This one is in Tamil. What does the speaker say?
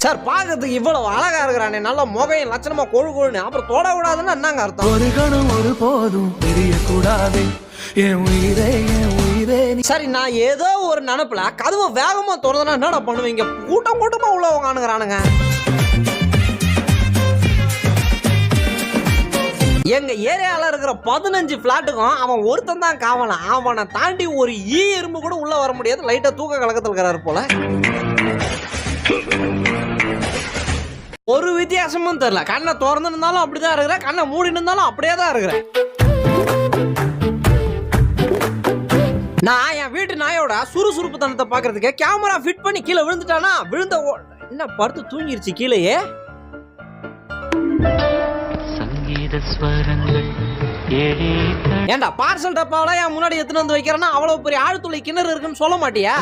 சார் பாக்கிறதுக்கு இவ்வளவு அழகா இருக்கிறானே, நல்ல முகையும் லட்சணமா கொழு கொழுன்னு, அப்புறம் தொட கூடாதுன்னு என்னங்க அர்த்தம்? ஒரு கணம் ஒரு போதும் தெரிய கூடாது என் உயிரே என் உயிரே. சரி, நான் ஏதோ ஒரு நினைப்புல கதவை வேகமா திறந்தனா என்னடா பண்ணுவீங்க? கூட்டம் கூட்டமா உள்ள உட்காந்துக்கிறானுங்க. எங்க ஏரியால இருக்கிற 15 பிளாட்டுக்கும் அவன் ஒருத்தன் தான் காவலாம். அவனை தாண்டி ஒரு எறும்பு கூட உள்ள வர முடியாது. லைட்டா தூக்க கலக்கத்தில் இருக்கிறாரு போல. ஒரு வித்தியாசமும் தெரியல. கண்ணை திறந்து இருந்தாலும் அப்படிதான் இருக்கிறேன், கண்ணை மூடி இருந்தாலும் அப்படியே தான் இருக்கிறேன். நான் என் வீட்டு நாயோட சுறுசுறுப்பு தனத்தை பாக்குறதுக்கு கேமரா ஃபிட் பண்ணி கீழே விழுந்துட்டானா, விழுந்த என்ன படுத்து தூங்கிருச்சு கீழேயே. ஏண்டா பார்சல் டப்பாவில என் முன்னாடி எடுத்துட்டு வந்து வைக்கிறேன்னா அவ்வளவு பெரிய ஆழ்துளை கிணறு இருக்குன்னு சொல்ல மாட்டியா?